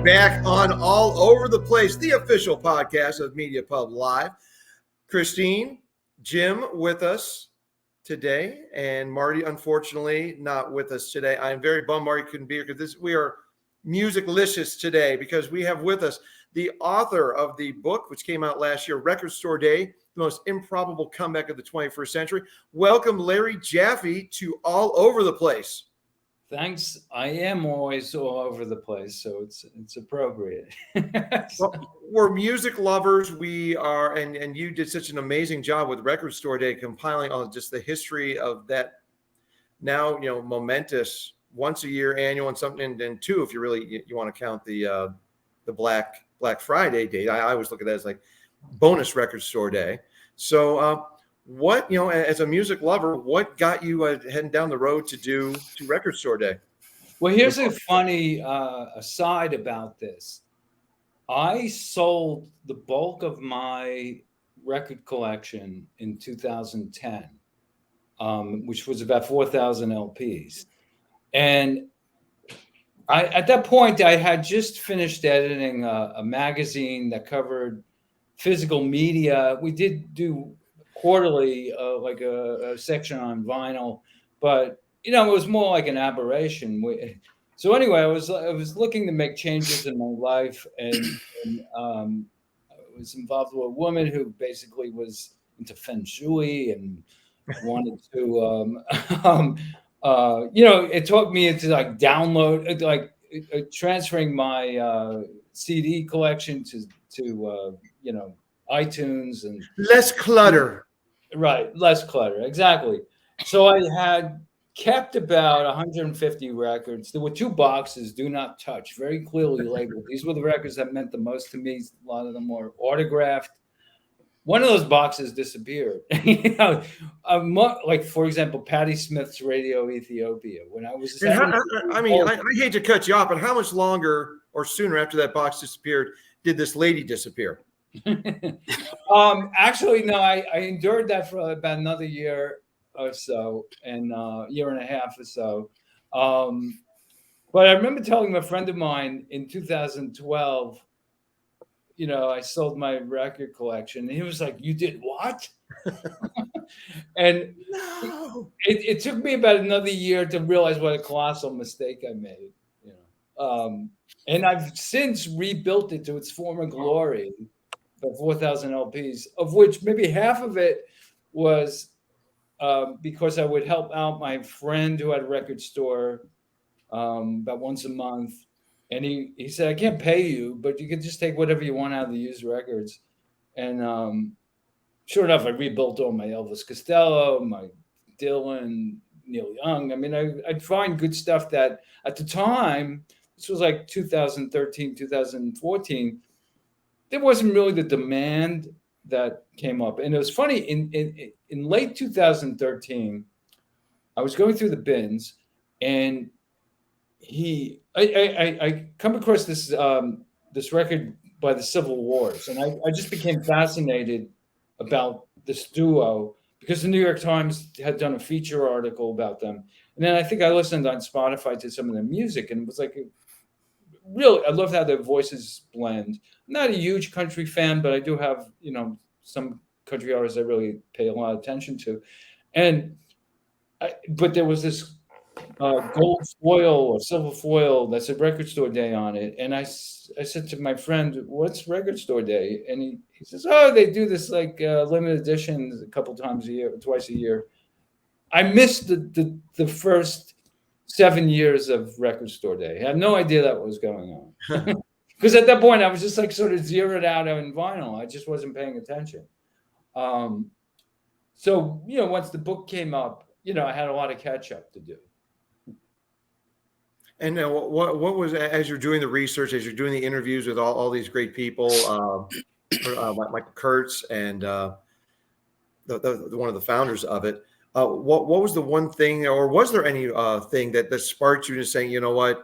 back on All Over the Place, the official podcast of Media Pub Live. Christine, Jim with us today, and Marty, unfortunately, not with us today. I'm very bummed Marty couldn't be here because we are musicalicious today because we have with us the author of the book, which came out last year, Record Store Day, the Most Improbable Comeback of the 21st Century. Welcome, Larry Jaffee, to All Over the Place. Thanks. I am always all over the place, so it's appropriate. Well, we're music lovers. We are, and you did such an amazing job with Record Store Day, compiling on just the history of that now, momentous once a year annual and something, and two, if you really you want to count the Black Friday date. I always look at that as like bonus Record Store Day. So, what, as a music lover, what got you heading down the road to Record Store Day? Well, here's a funny aside about this. I sold the bulk of my record collection in 2010, which was about 4,000 LPs. And at that point, I had just finished editing a magazine that covered physical media. We did do quarterly, like a section on vinyl, but it was more like an aberration. So anyway, I was looking to make changes in my life, and I was involved with a woman who basically was into feng shui and wanted to, it taught me into like download, like transferring my CD collection to iTunes and less clutter. Right, less clutter, exactly. So I had kept about 150 records. There were two boxes, do not touch, very clearly labeled. These were the records that meant the most to me. A lot of them were autographed. One of those boxes disappeared. Like, for example, Patti Smith's Radio Ethiopia. When I was, I hate to cut you off, but how much longer or sooner after that box disappeared did this lady disappear? Actually, no, I endured that for about another year or so, and year and a half or so. But I remember telling a friend of mine in 2012, I sold my record collection, and he was like, "You did what?" And no. It took me about another year to realize what a colossal mistake I made. And I've since rebuilt it to its former glory. About 4,000 LPs, of which maybe half of it was because I would help out my friend who had a record store about once a month. And he said, "I can't pay you, but you can just take whatever you want out of the used records." And sure enough, I rebuilt all my Elvis Costello, my Dylan, Neil Young. I mean, I'd find good stuff that at the time, this was like 2013, 2014, there wasn't really the demand that came up. And it was funny, in late 2013, I was going through the bins, and I come across this this record by the Civil Wars, and I just became fascinated about this duo because the New York Times had done a feature article about them. And then I think I listened on Spotify to some of their music, and it was like, really, I love how their voices blend. I'm not a huge country fan, but I do have, some country artists I really pay a lot of attention to. But there was this gold foil or silver foil that said Record Store Day on it. And I said to my friend, "What's Record Store Day?" And he says, "Oh, they do this like limited editions a couple times a year, twice a year." I missed the first 7 years of Record Store Day. I had no idea that was going on. Because at that point, I was just like sort of zeroed out on vinyl. I just wasn't paying attention. So, once the book came up, I had a lot of catch up to do. And now what was, as you're doing the research, as you're doing the interviews with all these great people, Michael Kurtz and one of the founders of it, what was the one thing, or was there any thing that sparked you to saying, "You know what,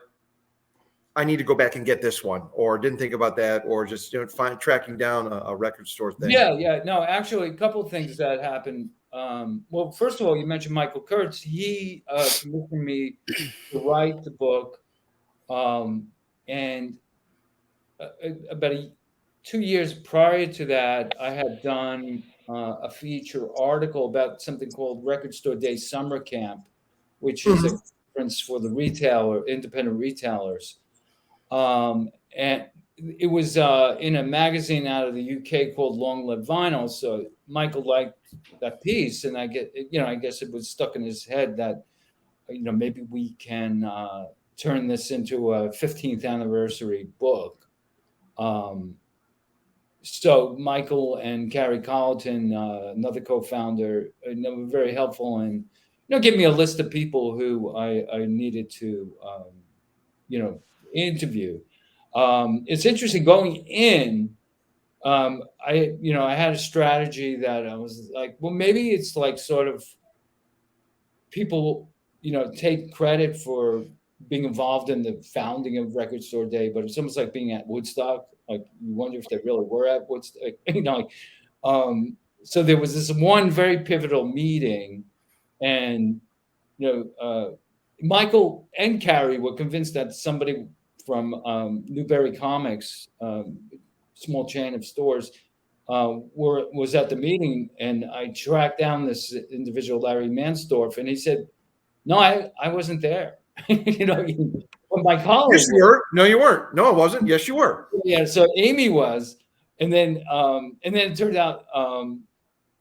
I need to go back and get this one," or didn't think about that, or just tracking down a record store thing? Yeah. No, actually, a couple of things that happened. Well, first of all, you mentioned Michael Kurtz. He commissioned me to write the book, and about 2 years prior to that, I had done a feature article about something called Record Store Day Summer Camp, which is a Mhm. conference for the independent retailers. And it was in a magazine out of the UK called Long Live Vinyl. So Michael liked that piece, and I guess it was stuck in his head that maybe we can turn this into a 15th anniversary book. Um, so Michael and Carrie Colleton, another co-founder, were very helpful and give me a list of people who I needed to interview. It's interesting going in. I had a strategy that I was like, well, maybe it's like sort of people take credit for being involved in the founding of Record Store Day, but it's almost like being at Woodstock. Like you wonder if they really were at Woodstock. So there was this one very pivotal meeting, and Michael and Carrie were convinced that somebody from Newberry Comics, small chain of stores, was at the meeting, and I tracked down this individual, Larry Mansdorf, and he said, "No, I wasn't there." But my Yes, colleague you was. were. No, you weren't. No, it wasn't. Yes, you were. Yeah, so Amy was, and then it turned out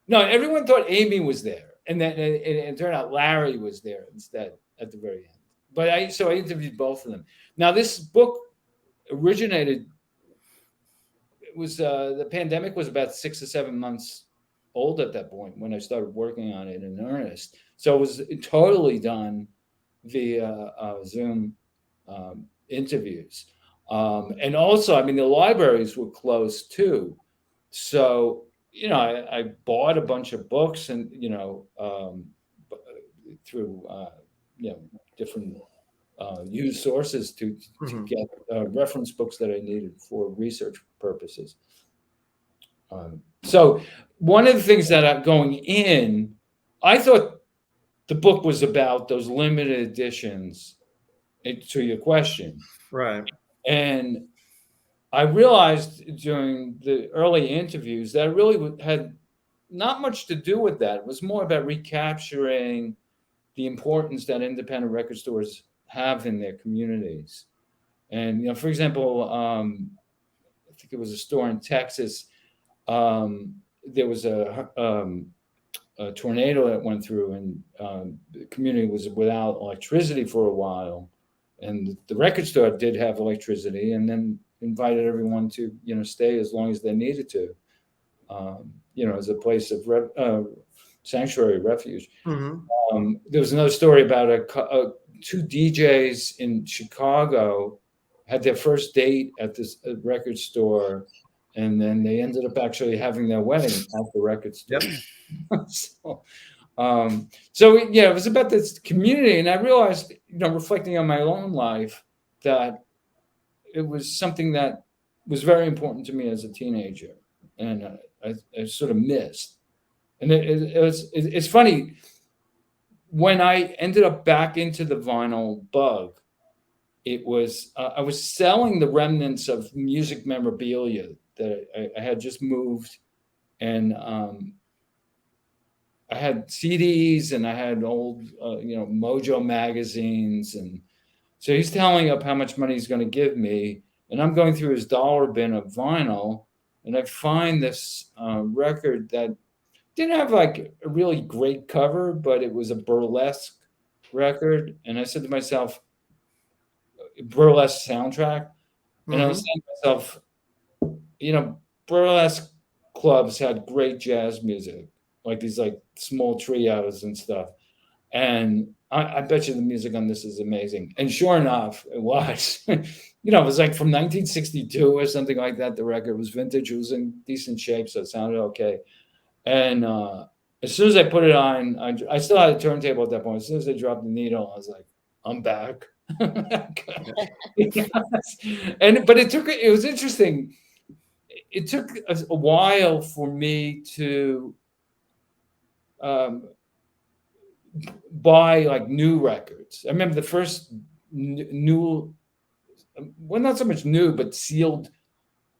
no, everyone thought Amy was there, and then it turned out Larry was there instead at the very end. But I interviewed both of them. Now this book originated. It was the pandemic was about 6 or 7 months old at that point when I started working on it in earnest. So it was totally done via Zoom interviews. And also, I mean, the libraries were closed too. So, I bought a bunch of books and, through, different used sources to Mhm. get reference books that I needed for research purposes. So one of the things that going in, I thought the book was about those limited editions, to your question. Right. And I realized during the early interviews that it really had not much to do with that. It was more about recapturing the importance that independent record stores have in their communities. And, for example, I think it was a store in Texas. There was a tornado that went through, and the community was without electricity for a while. And the record store did have electricity, and then invited everyone to stay as long as they needed to, as a place of sanctuary refuge. Mhm. There was another story about two DJs in Chicago had their first date at this record store, and then they ended up actually having their wedding at the record store. Yep. So it was about this community, and I realized, reflecting on my own life, that it was something that was very important to me as a teenager, and I sort of missed. And it's funny, when I ended up back into the vinyl bug, it was I was selling the remnants of music memorabilia that I had just moved, and I had CDs and I had old Mojo magazines, and so he's telling up how much money he's going to give me, and I'm going through his dollar bin of vinyl, and I find this record that didn't have like a really great cover, but it was a burlesque record. And I said to myself, burlesque soundtrack. And I was Mhm. saying to myself, burlesque clubs had great jazz music, like these like small trios and stuff. And I bet you the music on this is amazing. And sure enough, it was. It was like from 1962 or something like that. The record was vintage. It was in decent shape, so it sounded okay. And as soon as I put it on, I still had a turntable at that point. As soon as I dropped the needle, I was like, I'm back. Yes. But it was interesting. It took a while for me to um, buy like new records. I remember the first new, well, not so much new, but sealed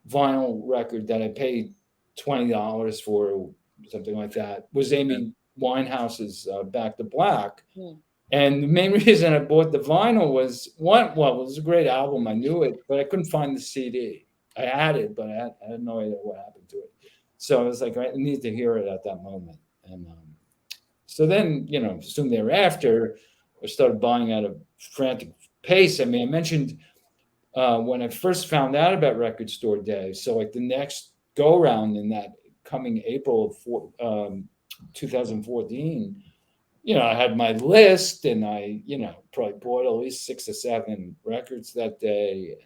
vinyl record that I paid $20 for, or something like that, was Amy Winehouse's Back to Black. And the main reason I bought the vinyl was it was a great album. I knew it, but I couldn't find the CD. I had it, but I had no idea what happened to it. So I was like, I need to hear it at that moment. And so then, soon thereafter, I started buying at a frantic pace. I mean, I mentioned when I first found out about Record Store Day. So like the next go around in that coming April of 2014, I had my list, and I, probably bought at least 6 or 7 records that day.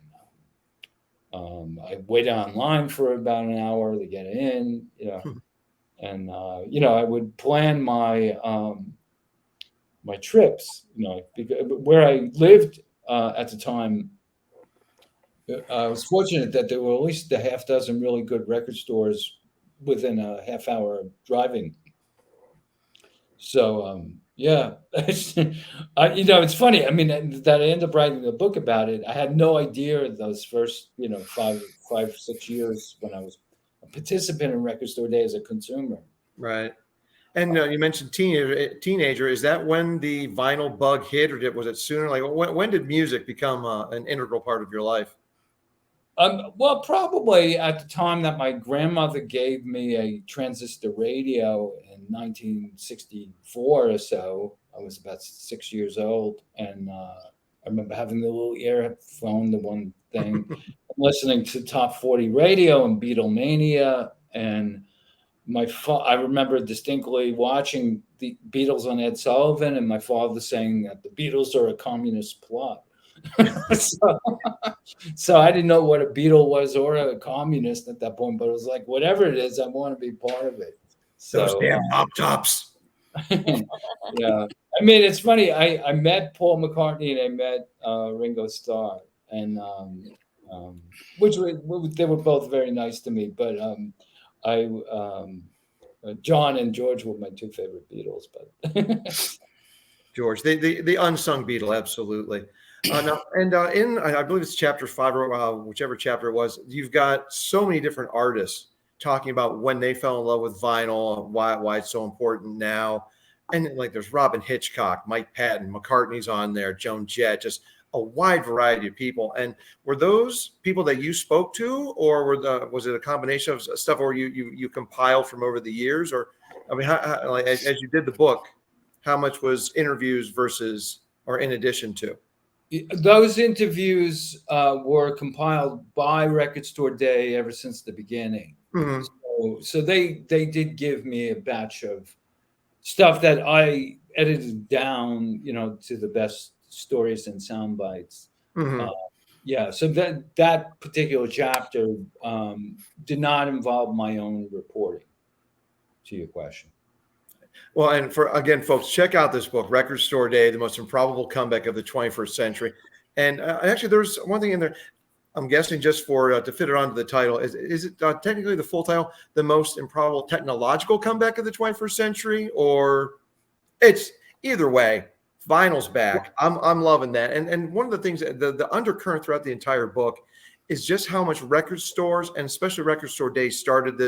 And I waited online for about an hour to get in, and I would plan my my trips, because where I lived at the time. I was fortunate that there were at least a half dozen really good record stores within a half hour of driving. So yeah, it's funny. I mean, that I ended up writing a book about it. I had no idea those first 5, 6 years when I was a participant in Record Store Day as a consumer. Right. And you mentioned teenager. Is that when the vinyl bug hit, or was it sooner? Like, when did music become an integral part of your life? Well, probably at the time that my grandmother gave me a transistor radio in 1964 or so. I was about 6 years old, and I remember having the little earphone, the one thing, listening to Top 40 radio and Beatlemania. And I remember distinctly watching the Beatles on Ed Sullivan, and my father saying that the Beatles are a communist plot. So I didn't know what a Beatle was or a communist at that point, but it was like, whatever it is, I want to be part of it. Those So damn hop tops. yeah, I mean, it's funny. I met Paul McCartney and I met Ringo Starr, and they were both very nice to me. But John and George were my 2 favorite Beatles. But George, the unsung Beatle, absolutely. Now, and I believe it's chapter 5 or whichever chapter it was, you've got so many different artists talking about when they fell in love with vinyl, why it's so important now. And like there's Robin Hitchcock, Mike Patton, McCartney's on there, Joan Jett, just a wide variety of people. And were those people that you spoke to, or was it a combination of stuff where you compiled from over the years? Or I mean, like, as you did the book, how much was interviews versus or in addition to? Those interviews were compiled by Record Store Day ever since the beginning. Mm-hmm. So they did give me a batch of stuff that I edited down, to the best stories and sound bites. Mm-hmm. Yeah, so that particular chapter did not involve my own reporting, to your question. Well, and again, folks, check out this book, Record Store Day, The Most Improbable Comeback of the 21st Century. And actually, there's one thing in there, I'm guessing just for to fit it onto the title. Is it technically the full title, The Most Improbable Technological Comeback of the 21st Century? Or it's either way, vinyl's back. I'm loving that. And one of the things, the undercurrent throughout the entire book is just how much record stores, and especially Record Store Day, started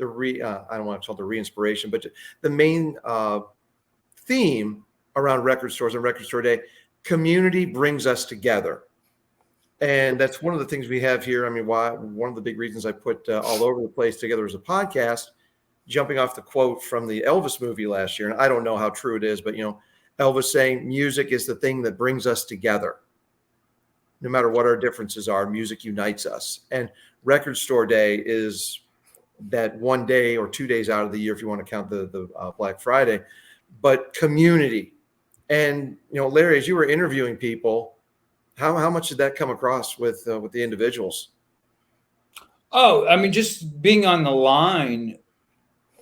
I don't want to call it the re-inspiration, but the main theme around record stores and Record Store Day: community brings us together. And that's one of the things we have here. I mean, one of the big reasons I put All Over the Place together as a podcast, jumping off the quote from the Elvis movie last year. And I don't know how true it is, but Elvis saying music is the thing that brings us together. No matter what our differences are, music unites us. And Record Store Day is that one day or 2 days out of the year, if you want to count the Black Friday, but community. And Larry, as you were interviewing people, how much did that come across with the individuals? Oh, I mean, just being on the line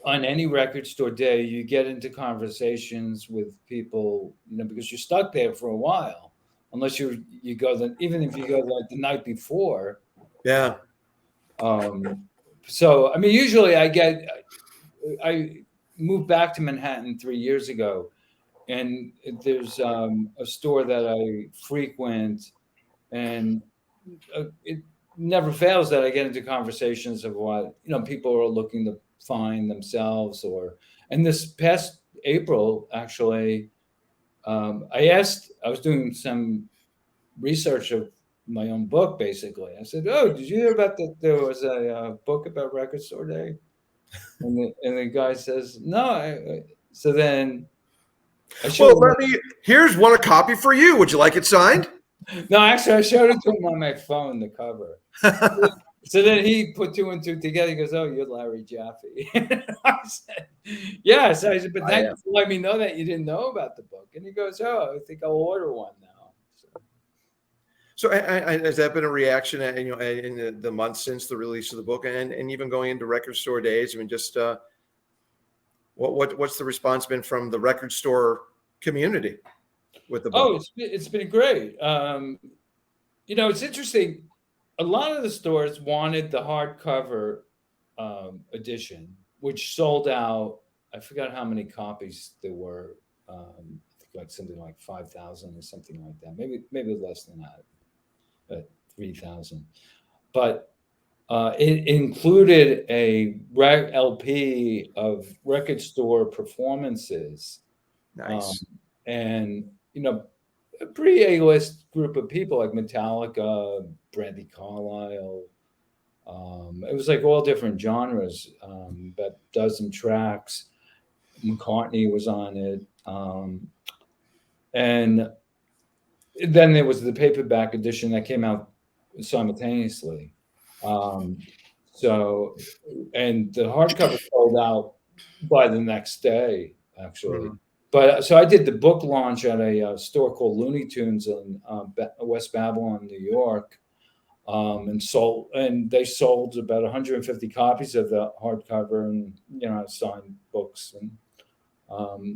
on any Record Store Day, you get into conversations with people, because you're stuck there for a while, unless you go even if you go like the night before. Yeah. So, I mean, usually I moved back to Manhattan 3 years ago, and there's a store that I frequent, and never fails that I get into conversations of what, people are looking to find themselves. And this past April, actually, I was doing some research of my own book, basically. I said, "Oh, did you hear about that? There was a book about Record Store Day?" And the guy says, "No." So then I showed Well, him. here's one a copy for you. Would you like it signed? No, actually, I showed it to him on my phone, the cover. So then he put two and two together. He goes, "Oh, you're Larry Jaffee." I said, "Yes." I said, "But I thank am. you for letting me know that you didn't know about the book." And he goes, "Oh, I think I'll order one now." So has that been a reaction, in the months since the release of the book, and even going into record store days? I mean, just what's the response been from the record store community with the book? Oh, it's been great. It's interesting. A lot of the stores wanted the hardcover edition, which sold out. I forgot how many copies there were. I think like something like 5,000 or something like that. Maybe less than that, 3,000. But it included a LP of record store performances, um, Nice. and a pretty A-list group of people like Metallica, Brandy Carlisle. It was like all different genres, about a dozen tracks. McCartney was on it. And then there was the paperback edition that came out simultaneously. Um, so, and the hardcover sold out by the next day, actually. Mhm. But so I did the book launch at a store called Looney Tunes in West Babylon, New York, and they sold about 150 copies of the hardcover, and signed books, and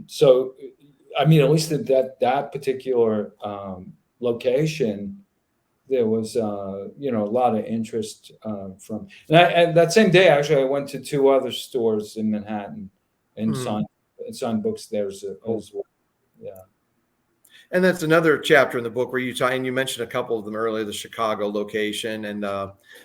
so I mean, at least at that particular location, there was a lot of interest from. And that same day, actually, I went to two other stores in Manhattan and Mhm. signed books there Cool. as well. Yeah. And that's another chapter in the book where and you mentioned a couple of them earlier, the Chicago location,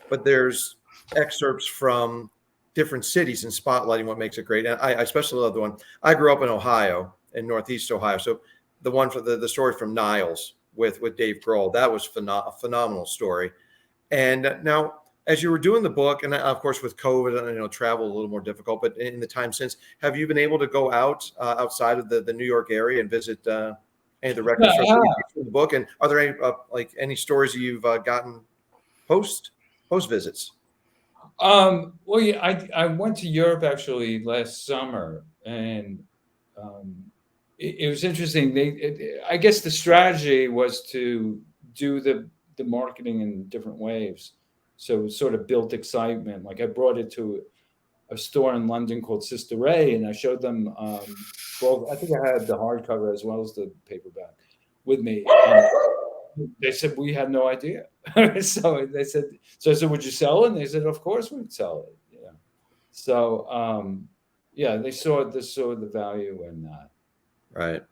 but there's excerpts from different cities and spotlighting what makes it great. And I especially love the one. I grew up in Ohio, in Northeast Ohio, so the one for the story from Niles with Dave Grohl, that was a phenomenal story. And now, as you were doing the book, and of course with COVID, travel a little more difficult, but in the time since, have you been able to go outside of the New York area and visit any of the record stores Yeah. from the book? And are there any stories you've gotten post visits? Well, yeah, I went to Europe actually last summer, and um, it was interesting. I guess the strategy was to do the marketing in different waves, so it sort of built excitement. Like I brought it to a store in London called Sister Ray, and I showed them. Well, I think I had the hardcover as well as the paperback with me, and they said we had no idea. So they said, so I said, would you sell it? And they said, of course we'd sell it. Yeah. So yeah, they saw the value in that. Right.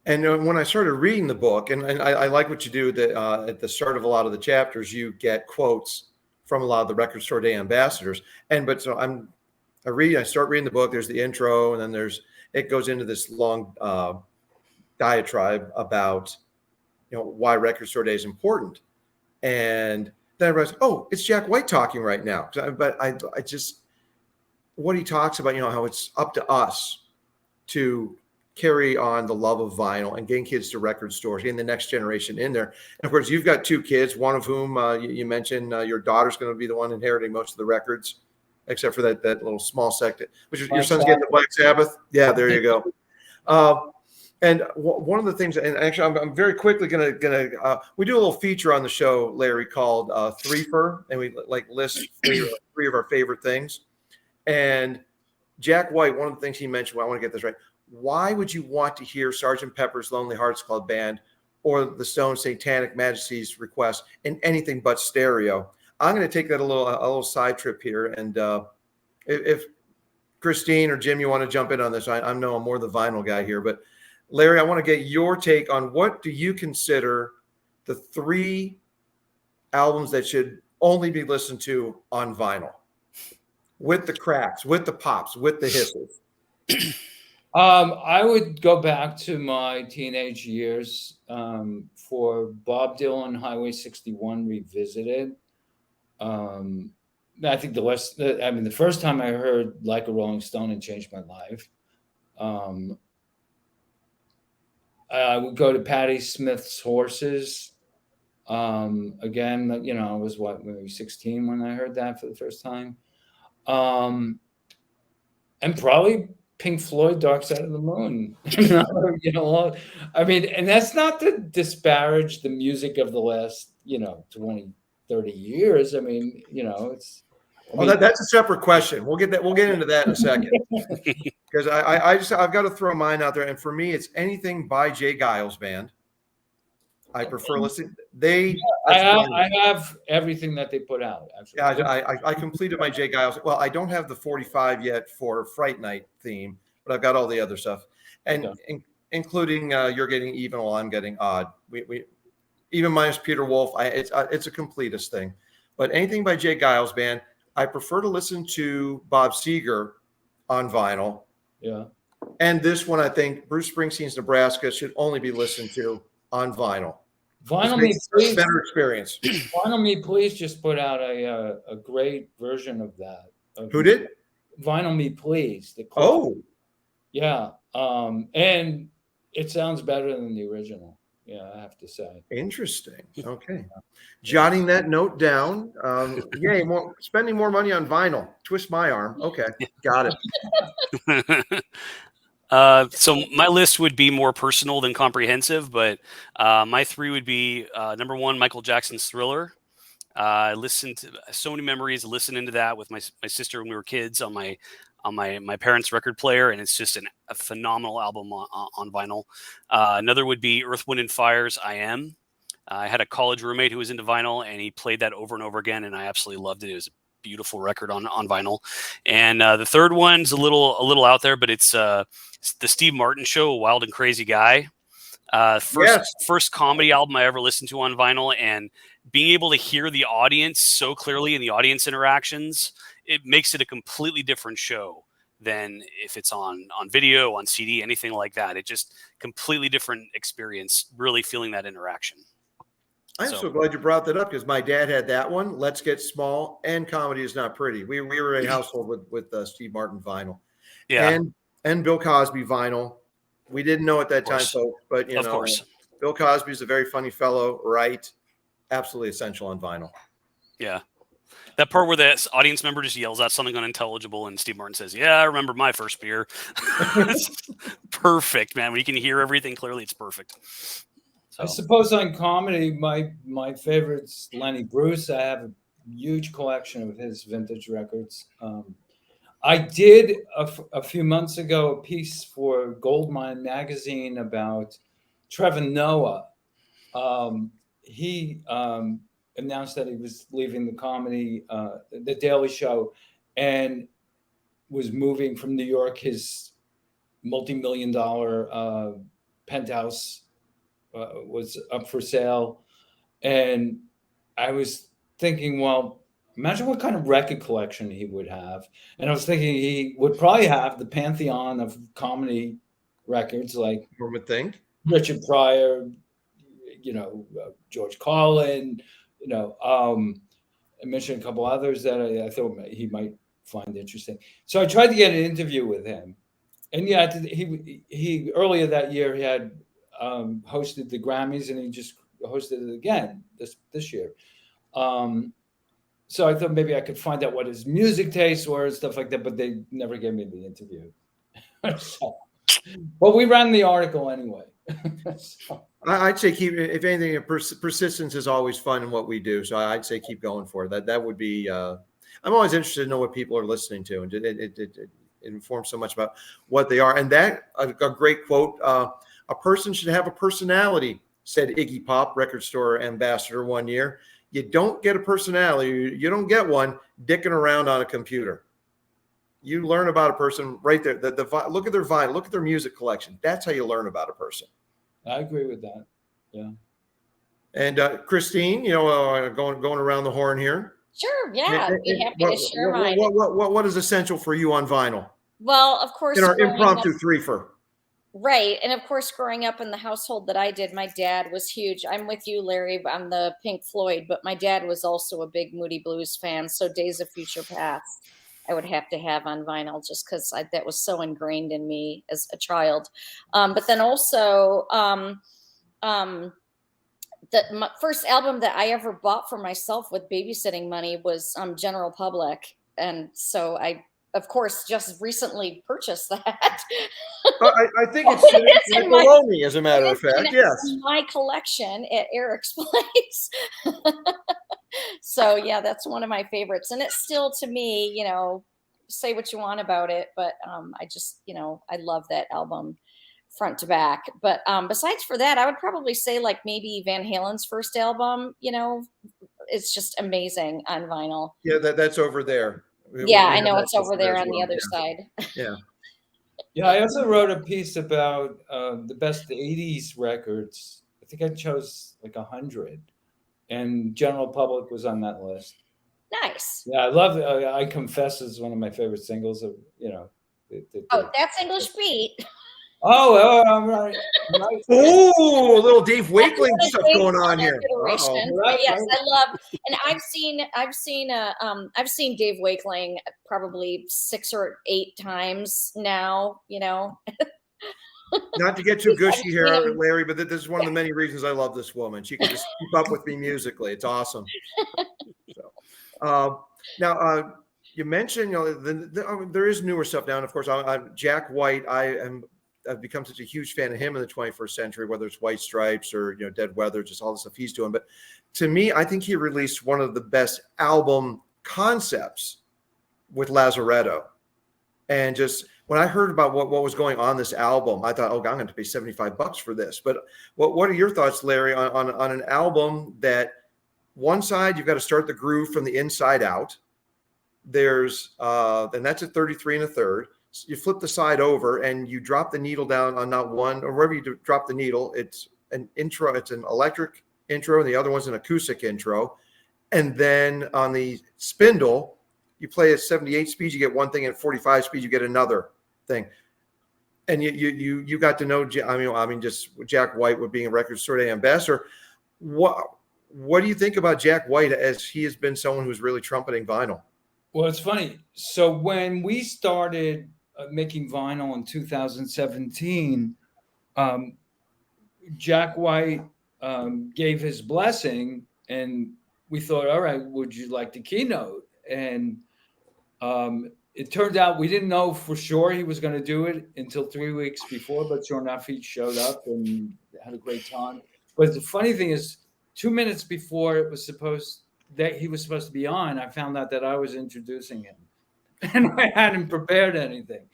And when I started reading the book, and I like what you do that at the start of a lot of the chapters, you get quotes from a lot of the record store day ambassadors. But so I start reading the book. There's the intro, and then it goes into this long diatribe about why record store day is important. And then I realized, oh, it's Jack White talking right now. But I just what he talks about, how it's up to us to carry on the love of vinyl and getting kids to record stores, getting the next generation in there. And of course, you've got two kids, one of whom you mentioned your daughter's going to be the one inheriting most of the records, except for that little small sector, which is your son's getting the Black Sabbath. Yeah, there you go. And one of the things, and actually, I'm very quickly we do a little feature on the show, Larry, called Threefer, and we list three of our favorite things. And Jack White, one of the things he mentioned, well, I want to get this right. Why would you want to hear Sgt. Pepper's Lonely Hearts Club Band or the Stones' Satanic Majesty's Request in anything but stereo? I'm going to take that a little side trip here, and if Christine or Jim, you want to jump in on this, I know I'm more the vinyl guy here, but Larry, I want to get your take on what do you consider the three albums that should only be listened to on vinyl, with the cracks, with the pops, with the hisses? I would go back to my teenage years for Bob Dylan Highway 61 Revisited. I think the first time I heard Like a Rolling Stone, it changed my life. I would go to Patti Smith's Horses. Again, I was maybe 16 when I heard that for the first time. And probably Pink Floyd, Dark Side of the Moon. I mean, and that's not to disparage the music of the last, 20, 30 years. I mean, it's. That's a separate question. We'll get into that in a second. Because I've got to throw mine out there. And for me, it's anything by Jay Giles Band. I prefer listening. I have everything that they put out, actually. Yeah, I completed my Jay Giles. Well, I don't have the 45 yet for Fright Night theme, but I've got all the other stuff, and including You're Getting Even while I'm Getting Odd. We even minus Peter Wolf. It's a completist thing, but anything by Jay Giles Band, I prefer to listen to Bob Seger on vinyl. Yeah. And this one, I think Bruce Springsteen's Nebraska should only be listened to on vinyl. Vinyl Me Please, better experience. Vinyl Me Please just put out a great version of that. Who did? Vinyl Me Please. Yeah. And it sounds better than the original. Yeah, I have to say. Interesting. Okay. Jotting that note down. Yay, spending more money on vinyl. Twist my arm. Okay. Got it. So my list would be more personal than comprehensive, but my three would be number one, Michael Jackson's Thriller. I listened to so many memories listening to that with my sister when we were kids on my parents' record player, and it's just a phenomenal album on vinyl. Another would be Earth, Wind and Fire's I Am. I had a college roommate who was into vinyl, and he played that over and over again, and I absolutely loved it. It was a beautiful record on vinyl. And the third one's a little out there, but it's the Steve Martin Show, A Wild and Crazy Guy. First comedy album I ever listened to on vinyl, and being able to hear the audience so clearly in the audience interactions, it makes it a completely different show than if it's on video, on CD, anything like that. It just completely different experience, really feeling that interaction. I'm so glad you brought that up, because my dad had that one, Let's Get Small, and Comedy Is Not Pretty. We were a household with Steve Martin vinyl. Yeah. And Bill Cosby vinyl. We didn't know at that time, folks, but of course, Bill Cosby is a very funny fellow, right? Absolutely essential on vinyl. Yeah. That part where the audience member just yells out something unintelligible and Steve Martin says, "Yeah, I remember my first beer." Perfect, man. When you can hear everything clearly, it's perfect. So. I suppose on comedy, my favorite's Lenny Bruce. I have a huge collection of his vintage records. I did a few months ago a piece for Goldmine magazine about Trevor Noah. He announced that he was leaving the Daily Show, and was moving from New York. His multi-million-dollar penthouse was up for sale, and I was thinking, well, imagine what kind of record collection he would have. And I was thinking he would probably have the pantheon of comedy records, like one would think Richard Pryor, George Carlin, I mentioned a couple others that I thought he might find interesting. So I tried to get an interview with him, and he earlier that year he had hosted the Grammys, and he just hosted it again this year. So I thought maybe I could find out what his music tastes were and stuff like that, but they never gave me the interview. But we ran the article anyway. I'd say if anything, persistence is always fun in what we do. So I'd say keep going for it. That would be. I'm always interested to know what people are listening to, and it informs so much about what they are. And that a great quote: "A person should have a personality," said Iggy Pop, record store ambassador, one year. You don't get a personality. You don't get one dicking around on a computer. You learn about a person right there. Look at their vinyl, look at their music collection. That's how you learn about a person. I agree with that. Yeah. And Christine, going around the horn here. Sure, yeah, I'd be happy to share mine. What is essential for you on vinyl? Well, of course, In our impromptu threefer. Right. And of course, growing up in the household that I did, my dad was huge. I'm with you, Larry, on the Pink Floyd, but my dad was also a big Moody Blues fan. So Days of Future Past, I would have to have on vinyl just because that was so ingrained in me as a child. But then also, my first album that I ever bought for myself with babysitting money was General Public. And so I, of course, just recently purchased that. I think it's in Bologna, as a matter of fact. Yes, my collection at Eric's place. So yeah, that's one of my favorites, and it's still, to me, say what you want about it, but I just, I love that album front to back. But besides for that, I would probably say like maybe Van Halen's first album. It's just amazing on vinyl. Yeah, that's over there. Yeah, I know it's over there on the other side. Yeah. Yeah, I also wrote a piece about the best 80s records. I think I chose like 100, and General Public was on that list. Nice. Yeah, I love it. I Confess is one of my favorite singles of, That's English Beat. Oh, I'm right. Oh, a little Dave Wakeling stuff going on here. But yes, I love, and I've seen Dave Wakeling probably 6 or 8 times now. Not to get too gushy here, Larry, but this is one of the many reasons I love this woman. She can just keep up with me musically. It's awesome. So, now you mentioned, there is newer stuff now. And of course, Jack White. I've become such a huge fan of him in the 21st century, whether it's White Stripes or Dead Weather, just all the stuff he's doing. But to me, I think he released one of the best album concepts with Lazaretto. And just when I heard about what was going on this album, I thought, I'm going to pay $75 for this. But what are your thoughts, Larry, on an album that one side you've got to start the groove from the inside out? There's and that's at 33 1/3. You flip the side over and you drop the needle down on not one, or wherever you drop the needle, it's an intro, it's an electric intro, and the other one's an acoustic intro. And then on the spindle, you play at 78 speeds, you get one thing, at 45 speeds, you get another thing. And you got to know, just Jack White with being a Record Store Day ambassador. What do you think about Jack White, as he has been someone who's really trumpeting vinyl? Well, it's funny. So when we started making vinyl in 2017, Jack White gave his blessing, and we thought, all right, would you like the keynote? And it turned out we didn't know for sure he was going to do it until 3 weeks before, but sure enough, he showed up and had a great time. But the funny thing is, 2 minutes before he was supposed to be on, I found out that I was introducing him, and I hadn't prepared anything.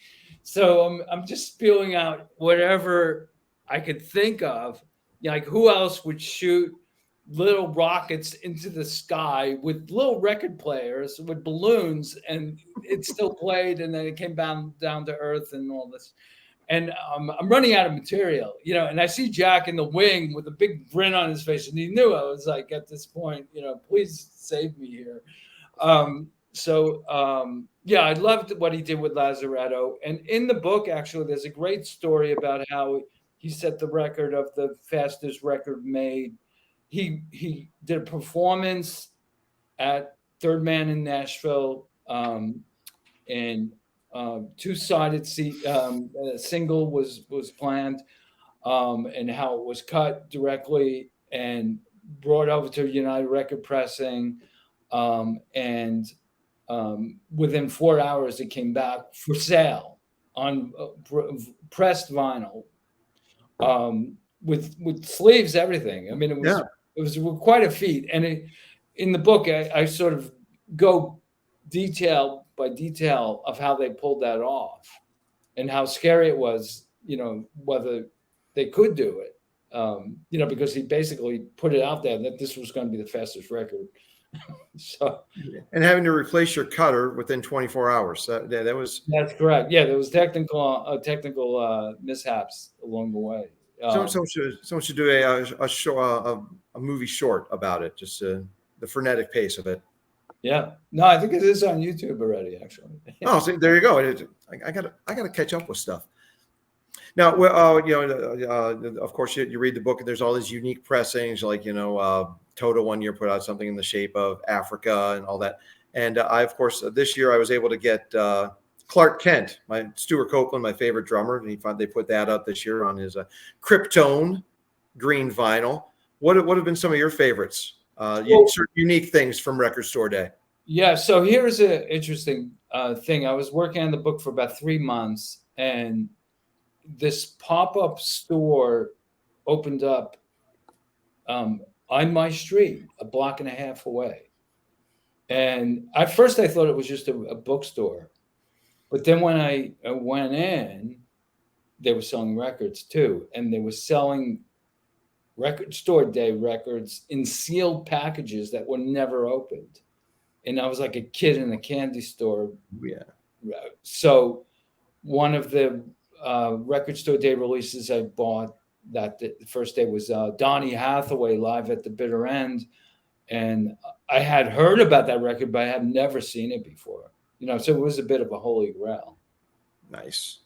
So I'm just spewing out whatever I could think of. Like, who else would shoot little rockets into the sky with little record players with balloons, and it still played, and then it came down to earth and all this. And I'm running out of material, and I see Jack in the wing with a big grin on his face, and he knew I was like, at this point, please save me here. I loved what he did with Lazaretto. And in the book, actually, there's a great story about how he set the record of the fastest record made. He did a performance at Third Man in Nashville, and two-sided single was planned, and how it was cut directly and brought over to United Record Pressing, and within 4 hours it came back for sale on pressed vinyl, with sleeves, everything. I mean, it was quite a feat. And in the book, I sort of go detail by detail of how they pulled that off and how scary it was, whether they could do it, because he basically put it out there that this was going to be the fastest record. And having to replace your cutter within 24 hours. That's correct. Yeah, there was technical mishaps along the way. Someone should do a movie short about it, just the frenetic pace of it. Yeah, no, I think it is on YouTube already, actually. Oh, see, there you go. I gotta catch up with stuff. Now, of course, you read the book, and there's all these unique pressings, like Toto one year put out something in the shape of Africa and all that. And of course, this year I was able to get Clark Kent, Stuart Copeland, my favorite drummer, and they put that up this year on his Kryptone green vinyl. What have been some of your favorites? Unique things from Record Store Day. Yeah, so here's an interesting thing. I was working on the book for about 3 months, and this pop-up store opened up on my street, a block and a half away. And at first I thought it was just a bookstore. But then when I went in, they were selling records too. And they were selling Record Store Day records in sealed packages that were never opened. And I was like a kid in a candy store. Yeah. So one of the Record Store Day releases I bought the first day was Donny Hathaway live at the Bitter End. And I had heard about that record, but I had never seen it before. So it was a bit of a holy grail. Nice.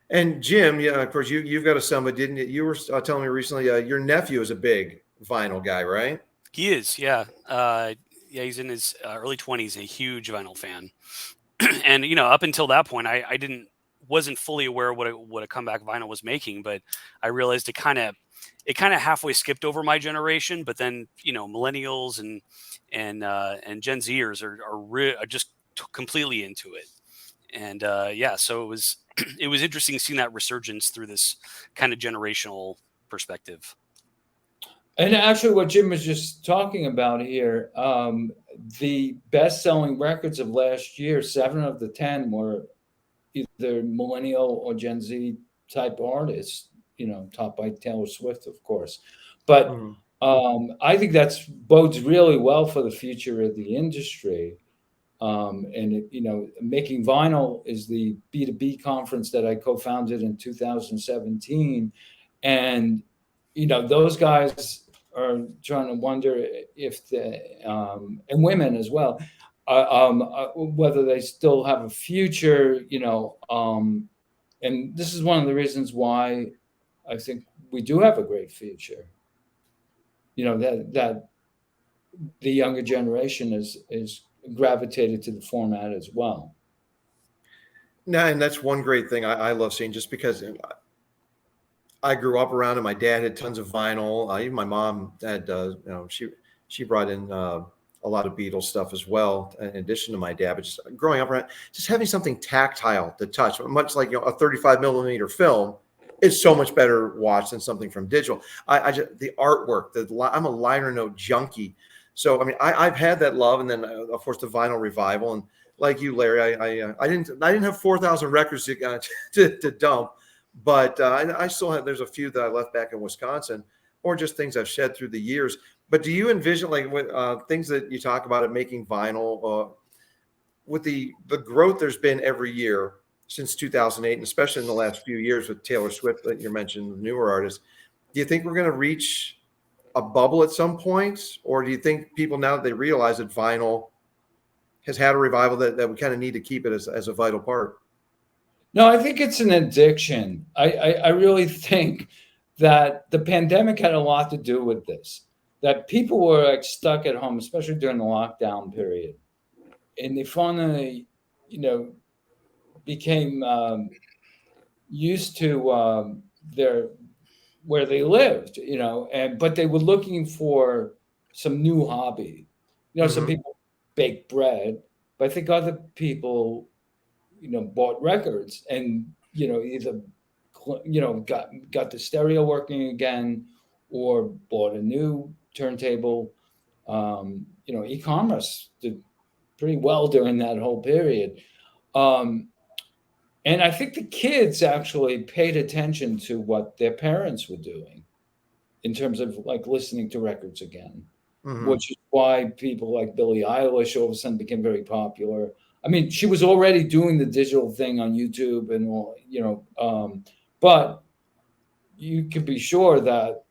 And Jim, yeah, of course, you've got a son, but didn't you? You were telling me recently your nephew is a big vinyl guy, right? He is, yeah. He's in his early 20s, a huge vinyl fan. And up until that point, I wasn't fully aware of what a comeback vinyl was making, but I realized it kind of halfway skipped over my generation. But then millennials and Gen Zers are just completely into it. And so it was interesting seeing that resurgence through this kind of generational perspective. And actually, what Jim was just talking about here, the best-selling records of last year, 7 of the 10 were either millennial or Gen Z type artists, topped by Taylor Swift, of course. But I think that bodes really well for the future of the industry. And Making Vinyl is the B2B conference that I co-founded in 2017. And, those guys are trying to wonder if and women as well, whether they still have a future, and this is one of the reasons why I think we do have a great future. That the younger generation is gravitated to the format as well. No, and that's one great thing I love seeing, just because I grew up around it. My dad had tons of vinyl. Even my mom had, she brought in a lot of Beatles stuff as well, in addition to my dad. But just growing up around, just having something tactile to touch, much like a 35 millimeter film, is so much better watched than something from digital. The artwork, I'm a liner note junkie. So, I mean, I've had that love, and then of course the vinyl revival, and like you, Larry, I didn't have 4,000 records to dump, but I still have. There's a few that I left back in Wisconsin, or just things I've shed through the years. But do you envision, like, things that you talk about at Making Vinyl, with the growth there's been every year since 2008, and especially in the last few years with Taylor Swift that you mentioned, the newer artists? Do you think we're going to reach a bubble at some point, or do you think people, now that they realize that vinyl has had a revival, that we kind of need to keep it as a vital part? No, I think it's an addiction. I really think that the pandemic had a lot to do with this, that people were like stuck at home, especially during the lockdown period. And they finally, became used to where they lived, but they were looking for some new hobby. Some people bake bread, but I think other people, bought records and, either, got the stereo working again, or bought a new turntable. E-commerce did pretty well during that whole period. And I think the kids actually paid attention to what their parents were doing in terms of like listening to records again, which is why people like Billie Eilish all of a sudden became very popular. I mean, she was already doing the digital thing on YouTube and all, but you could be sure that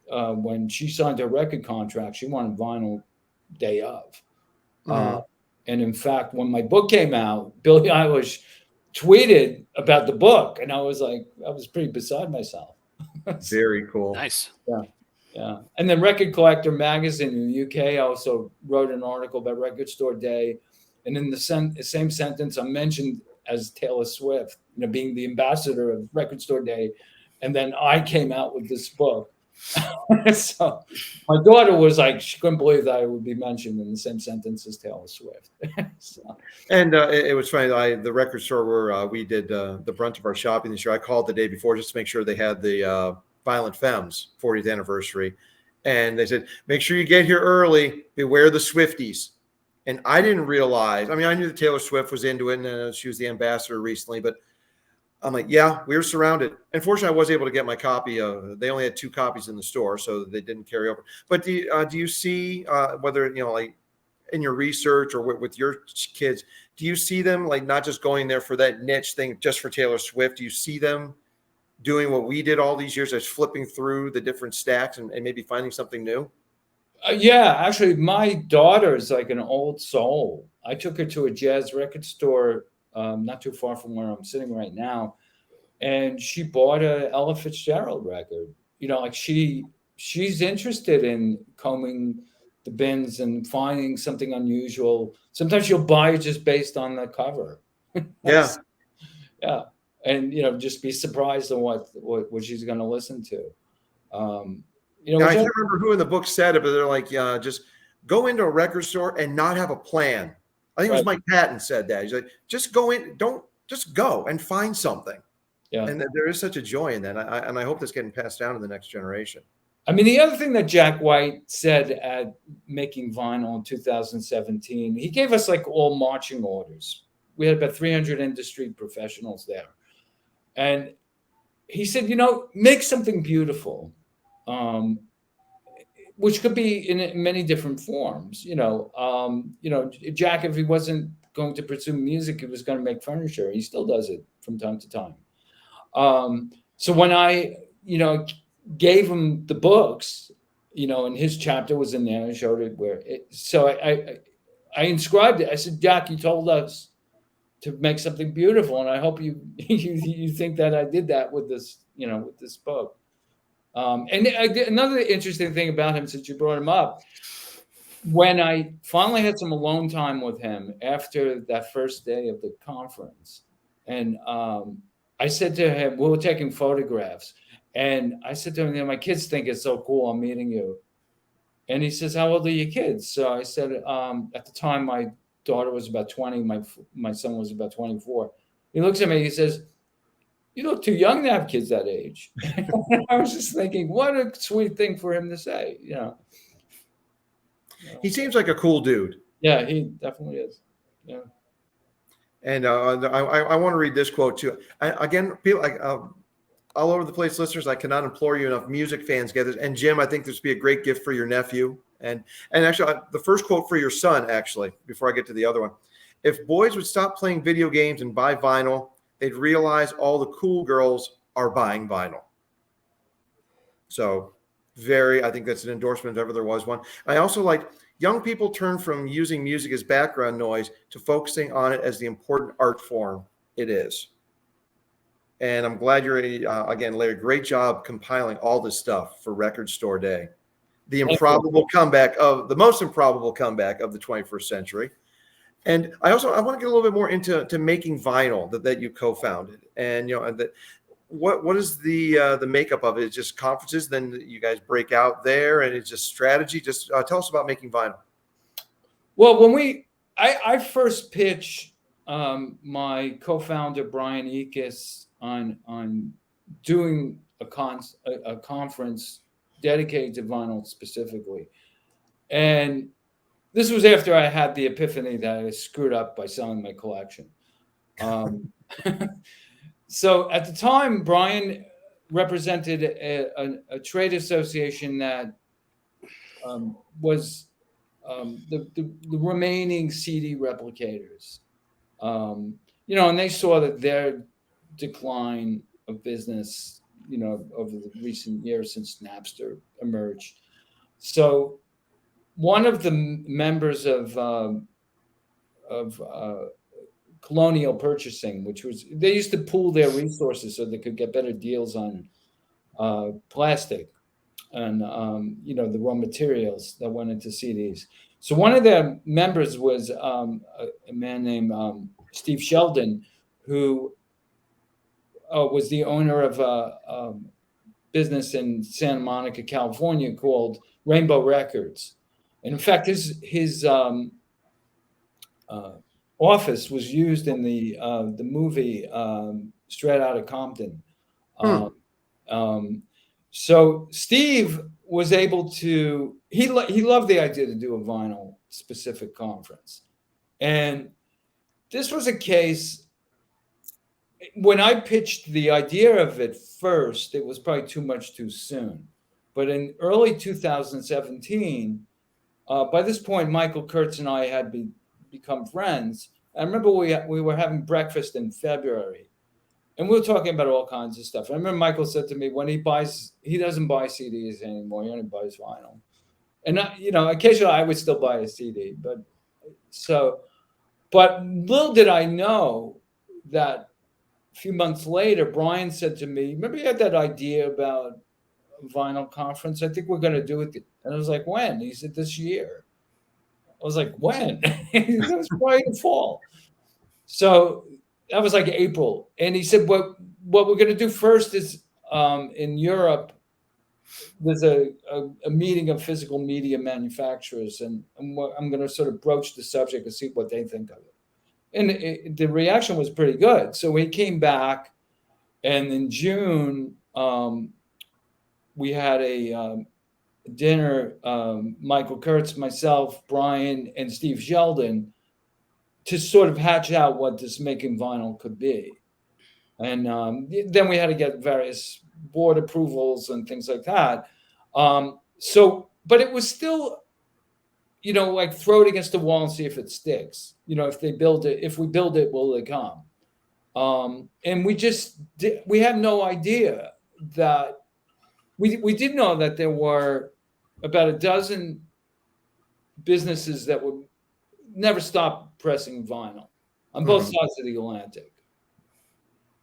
when she signed her record contract, she wanted vinyl day of. Mhm. And in fact, when my book came out, Billie Eilish tweeted about the book, and I was pretty beside myself. Very cool. Nice. Yeah. Yeah. And then Record Collector Magazine in the UK also wrote an article about Record Store Day. And in the same sentence, I'm mentioned as Taylor Swift, being the ambassador of Record Store Day. And then I came out with this book. So my daughter was like, she couldn't believe that I would be mentioned in the same sentence as Taylor Swift. So. And it was funny. The record store where we did the brunt of our shopping this year, I called the day before just to make sure they had the Violent Femmes 40th anniversary. And they said, make sure you get here early. Beware the Swifties. And I didn't realize, I mean, I knew that Taylor Swift was into it, and she was the ambassador recently, but I'm like, yeah, we were surrounded. Unfortunately, I was able to get my copy. They only had 2 copies in the store, so they didn't carry over. But do you see whether, like in your research or with your kids, do you see them like not just going there for that niche thing just for Taylor Swift? Do you see them doing what we did all these years, as flipping through the different stacks and maybe finding something new? Yeah, actually, my daughter is like an old soul. I took her to a jazz record store not too far from where I'm sitting right now, and she bought a Ella Fitzgerald record. Like she's interested in combing the bins and finding something unusual. Sometimes she'll buy it just based on the cover. Yeah. Yeah, and just be surprised on what she's going to listen to. I can't remember who in the book said it, but they're like, just go into a record store and not have a plan. I think it was Mike Patton said that. He's like, just go in, just go and find something. Yeah. And there is such a joy in that. And I hope that's getting passed down to the next generation. I mean, the other thing that Jack White said at Making Vinyl in 2017, he gave us like all marching orders. We had about 300 industry professionals there. And he said, make something beautiful, which could be in many different forms. Jack, if he wasn't going to pursue music, he was going to make furniture. He still does it from time to time. So when I, gave him the books, and his chapter was in there, I showed it so I inscribed it. I said, Jack, you told us to make something beautiful, and I hope you you think that I did that with this, with this book. And another interesting thing about him, since you brought him up, when I finally had some alone time with him after that first day of the conference, and I said to him, we were taking photographs, and I said to him, my kids think it's so cool I'm meeting you. And he says, how old are your kids? So I said, at the time, my daughter was about 20. My son was about 24. He looks at me, he says, you look too young to have kids that age. I was just thinking, what a sweet thing for him to say. He seems like a cool dude. Yeah, he definitely is. Yeah. And I want to read this quote too. Again, people like all over the place, listeners, I cannot implore you enough. Music fans get this. And Jim, I think this would be a great gift for your nephew. And actually, the first quote for your son, actually, before I get to the other one. If boys would stop playing video games and buy vinyl, they'd realize all the cool girls are buying vinyl. So I think that's an endorsement if ever there was one. I also like young people turn from using music as background noise to focusing on it as the important art form it is. And I'm glad you're, again, Larry, great job compiling all this stuff for Record Store Day. The most improbable comeback of the 21st century. And I want to get a little bit more into Making Vinyl that you co-founded. And, what is the makeup of it? It's just conferences, then you guys break out there, and it's just strategy. Just tell us about Making Vinyl. Well, when I first pitched my co-founder Brian Ekis on doing a conference dedicated to vinyl specifically, and this was after I had the epiphany that I screwed up by selling my collection. So at the time, Brian represented a trade association that was the remaining CD replicators. And they saw that their decline of business over the recent years since Napster emerged. So one of the members of Colonial Purchasing, which was, they used to pool their resources so they could get better deals on plastic and the raw materials that went into CDs. So one of their members was a man named Steve Sheldon, who was the owner of a business in Santa Monica, California, called Rainbow Records. And in fact, his office was used in the movie Straight Outta Compton. So Steve was able to, he loved the idea to do a vinyl specific conference. And this was a case, when I pitched the idea of it first, it was probably too much too soon. But in early 2017, by this point, Michael Kurtz and I had become friends. I remember we were having breakfast in February, and we were talking about all kinds of stuff. I remember Michael said to me, when he doesn't buy CDs anymore, he only buys vinyl. And occasionally I would still buy a CD, but little did I know that a few months later, Brian said to me, remember you had that idea about a vinyl conference? I think we're going to do it. And I was like, when? He said, this year. I was like, when? It was probably in the fall. So that was like April. And he said, what we're going to do first is in Europe, there's a meeting of physical media manufacturers. And I'm going to sort of broach the subject and see what they think of it. And the reaction was pretty good. So we came back, and in June, we had a dinner, Michael Kurtz, myself, Brian, and Steve Sheldon, to sort of hatch out what this making vinyl could be. And then we had to get various board approvals and things like that. But it was still, like throw it against the wall and see if it sticks. If we build it, will it come? And we had no idea that we did know that there were about a dozen businesses that would never stop pressing vinyl on both sides of the Atlantic.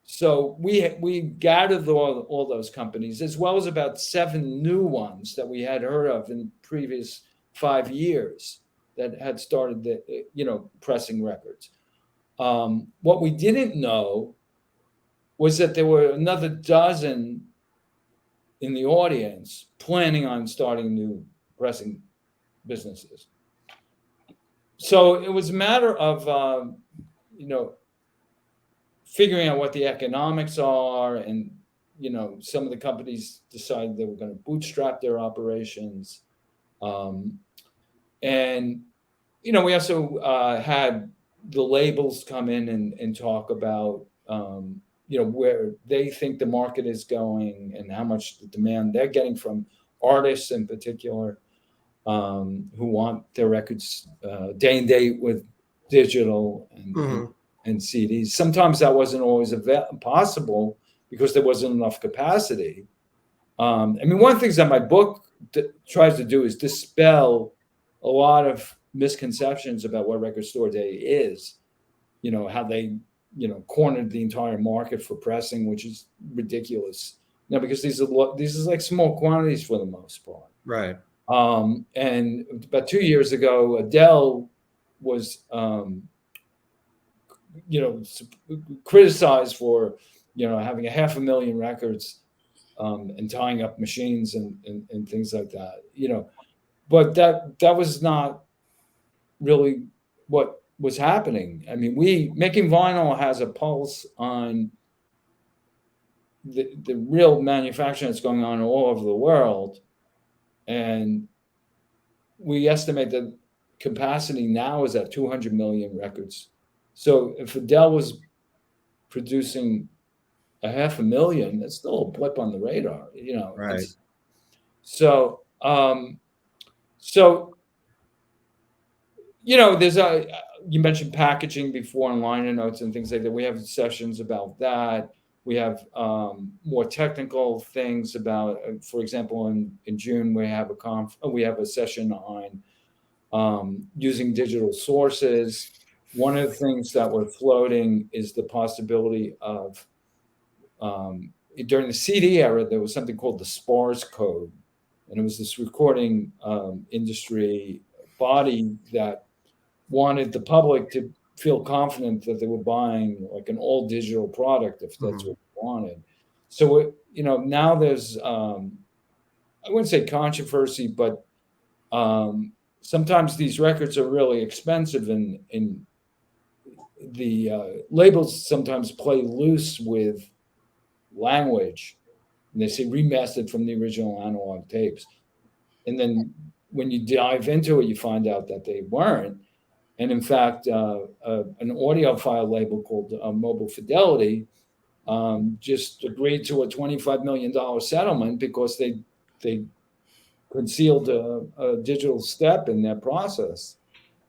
So we gathered all those companies, as well as about 7 new ones that we had heard of in previous 5 years that had started pressing records. What we didn't know was that there were another dozen in the audience planning on starting new pressing businesses. So it was a matter of, figuring out what the economics are. And, some of the companies decided they were going to bootstrap their operations. And, we also had the labels come in and talk about, where they think the market is going and how much the demand they're getting from artists in particular, who want their records day and date with digital and CDs. Sometimes that wasn't always possible because there wasn't enough capacity. One of the things that my book tries to do is dispel a lot of misconceptions about what Record Store Day is. How they cornered the entire market for pressing, which is ridiculous. Because these are like small quantities for the most part. Right. And about 2 years ago, Adele was, criticized for, having 500,000 records and tying up machines and things like that. But that was not really what was happening. Making vinyl has a pulse on the real manufacturing that's going on all over the world. And we estimate that capacity now is at 200 million records. So if Adele was producing 500,000, that's still a blip on the radar, Right. There's you mentioned packaging before and liner notes and things like that. We have sessions about that. We have more technical things about, for example, in June we have a session on using digital sources. One of the things that we're floating is the possibility of during the CD era, there was something called the SPARS code, and it was this recording industry body that wanted the public to feel confident that they were buying like an all digital product if that's what they wanted. So now there's I wouldn't say controversy, but sometimes these records are really expensive, and the labels sometimes play loose with language, and they say remastered from the original analog tapes, and then when you dive into it, you find out that they weren't. And in fact, an audiophile label called Mobile Fidelity just agreed to a $25 million settlement because they concealed a digital step in their process.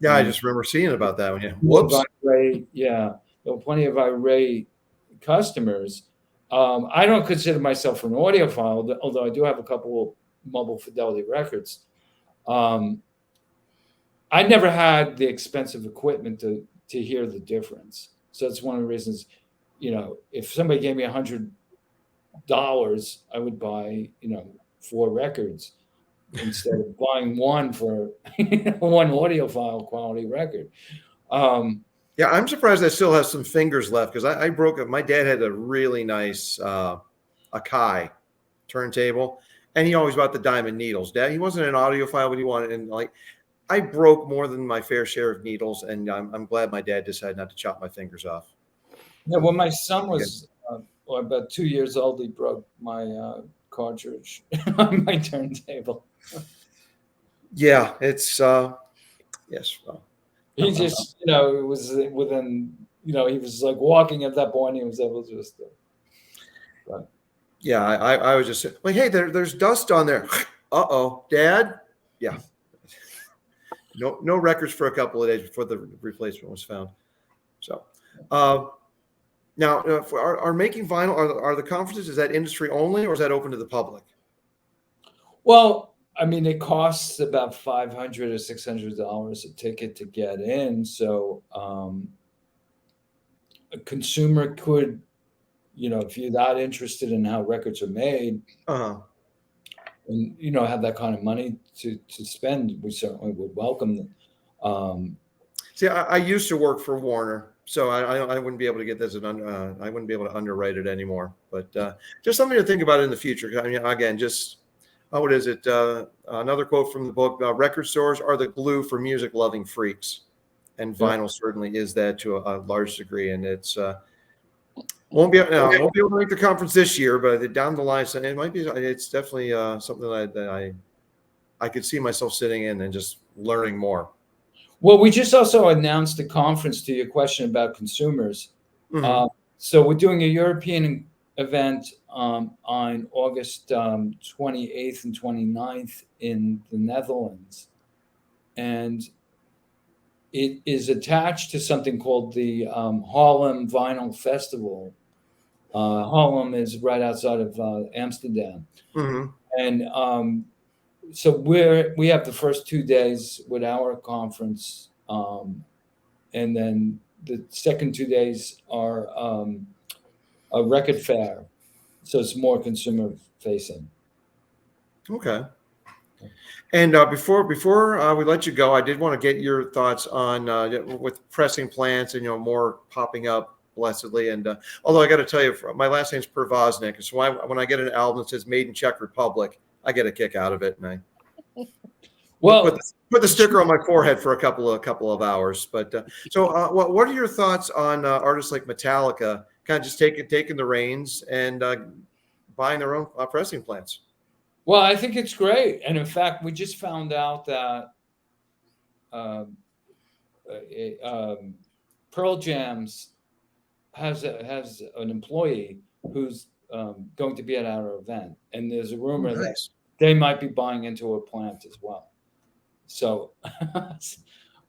Yeah, I just remember seeing about that one. Yeah. Whoops. There were plenty of irate customers. I don't consider myself an audiophile, although I do have a couple of Mobile Fidelity records. I never had the expensive equipment to hear the difference. So it's one of the reasons, if somebody gave me $100, I would buy, 4 records instead of buying one for one audiophile quality record. Yeah, I'm surprised I still have some fingers left because I broke it. My dad had a really nice Akai turntable, and he always bought the diamond needles. Dad, he wasn't an audiophile, but he wanted, and like I broke more than my fair share of needles, and I'm glad my dad decided not to chop my fingers off. Yeah, when my son was about 2 years old, he broke my cartridge on my turntable. Yeah, it's yes. Well, he just, it was within, he was like walking at that point. He was able to just. Yeah, I was just like, hey, there's dust on there. Uh-oh, Dad. Yeah. No records for a couple of days before the replacement was found. So, now for are making vinyl, are the conferences, is that industry only or is that open to the public? Well, I mean, it costs about $500 or $600 a ticket to get in. So a consumer could, if you're that interested in how records are made, and have that kind of money to spend, we certainly would welcome them. See, I used to work for Warner, so I wouldn't be able to get this. I wouldn't be able to underwrite it anymore. But just something to think about in the future. I mean, again, just what is it? Another quote from the book: "Record stores are the glue for music-loving freaks," and vinyl certainly is that to a large degree. And it's won't be able to make the conference this year, but down the line, it might be. It's definitely something that I could see myself sitting in and just learning more. Well, we just also announced a conference, to your question about consumers. So we're doing a European event on August 28th and 29th in the Netherlands. And it is attached to something called the Haarlem Vinyl Festival. Haarlem is right outside of Amsterdam. And so we have the first 2 days with our conference, and then the second 2 days are a record fair, so it's more consumer facing. Okay. And before we let you go, I did want to get your thoughts on with pressing plants and more popping up blessedly. And although I got to tell you, my last name's Pervoznik, so when I get an album that says "Made in Czech Republic," I get a kick out of it, and I put the sticker on my forehead for a couple of hours. But so, what are your thoughts on artists like Metallica, kind of just taking the reins and buying their own pressing plants? Well, I think it's great, and in fact, we just found out that Pearl Jam's has an employee who's going to be at our event, and there's a rumor that they might be buying into a plant as well. So,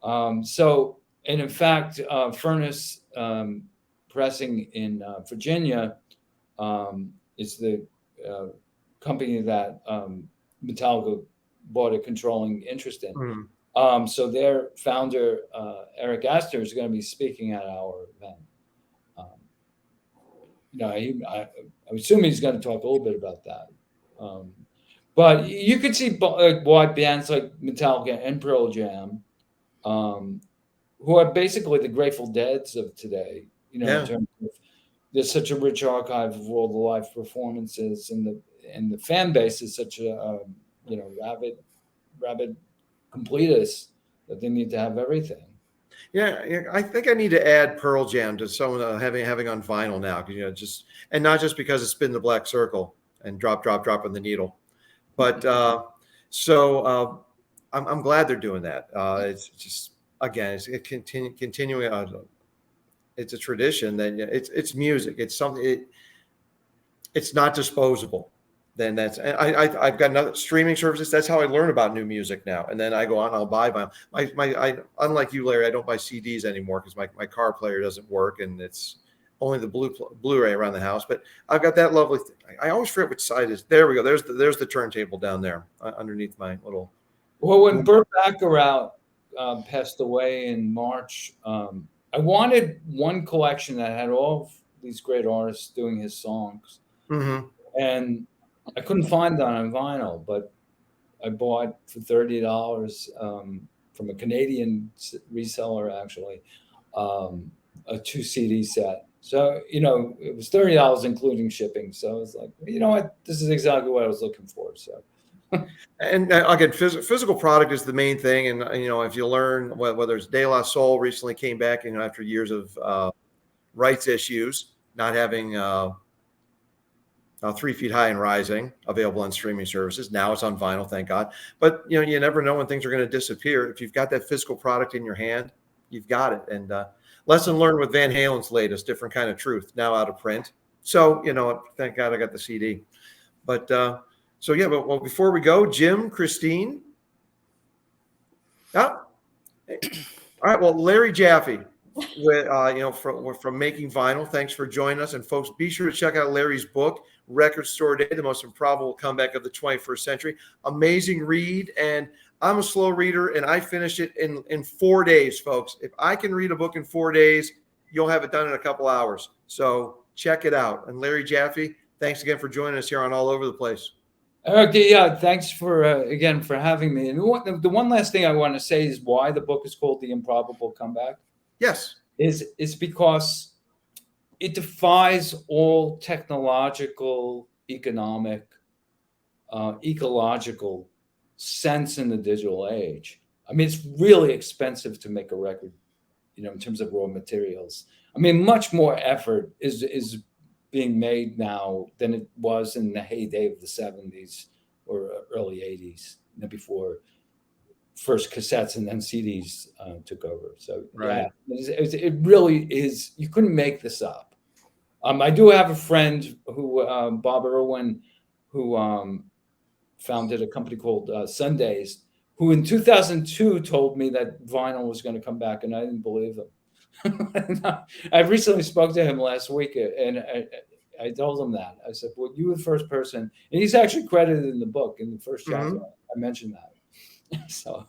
and in fact, Furnace Pressing in Virginia is the company that Metallica bought a controlling interest in. Mhm. So their founder, Eric Astor, is going to be speaking at our event. I assume he's going to talk a little bit about that. But you could see why bands like Metallica and Pearl Jam, who are basically the Grateful Deads of today, in terms of there's such a rich archive of all the live performances, and the fan base is such a rabid completists that they need to have everything. Yeah, I think I need to add Pearl Jam to some of the having on vinyl now, and not just because it's Spin the Black Circle and drop on the needle, but I'm glad they're doing that. It's just, again, it's continuing. It's a tradition. Then it's music. It's something. It's not disposable. Then I've got another streaming services. That's how I learn about new music now. And then I go on, I'll buy my unlike you, Larry, I don't buy CDs anymore because my car player doesn't work, and it's only the Blu-ray around the house. But I've got that lovely thing. I always forget which side is. There we go. There's the turntable down there underneath my little. Well, when Burt Bacharach passed away in March, I wanted one collection that had all of these great artists doing his songs. Mm-hmm. And I couldn't find that on vinyl, but I bought for $30 from a Canadian reseller, actually, a 2 CD set. So, it was $30 including shipping. So I was like, you know what? This is exactly what I was looking for. So. And again, physical product is the main thing. And, if you learn whether it's De La Soul recently came back, after years of rights issues, not having 3 Feet High and Rising available on streaming services. Now it's on vinyl, thank God. But, you never know when things are going to disappear. If you've got that physical product in your hand, you've got it. And lesson learned with Van Halen's latest, Different Kind of Truth, now out of print. So, thank God I got the CD. But but before we go, Jim, Christine. All right. Well, Larry Jaffee, from Making Vinyl, thanks for joining us. And folks, be sure to check out Larry's book, Record Store Day, The Most Improbable Comeback of the 21st Century. Amazing read. And I'm a slow reader, and I finished it in 4 days, folks. If I can read a book in 4 days, you'll have it done in a couple hours. So check it out. And Larry Jaffee, thanks again for joining us here on All Over the Place. Okay, yeah, thanks for again for having me. And the one last thing I want to say is why the book is called The Improbable Comeback. Yes, is because it defies all technological, economic, ecological sense in the digital age. I mean, it's really expensive to make a record, in terms of raw materials. I mean, much more effort is being made now than it was in the heyday of the 70s or early 80s, before first cassettes and then CDs took over. So right. Yeah, it really is. You couldn't make this up. I do have a friend who, Bob Irwin, who founded a company called Sundays, who in 2002 told me that vinyl was going to come back, and I didn't believe him. I recently spoke to him last week, and I told him that. I said, well, you were the first person, and he's actually credited in the book in the first chapter. I mentioned that. So,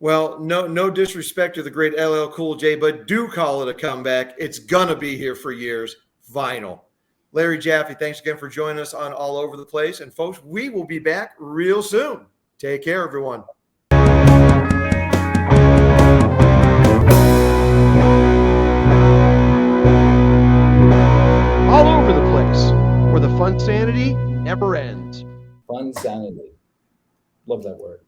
well, no disrespect to the great LL Cool J, but do call it a comeback. It's gonna be here for years. Vinyl. Larry Jaffee, thanks again for joining us on All Over the Place. And folks, we will be back real soon. Take care, everyone. All Over the Place, where the fun sanity never ends. Fun sanity. Love that word.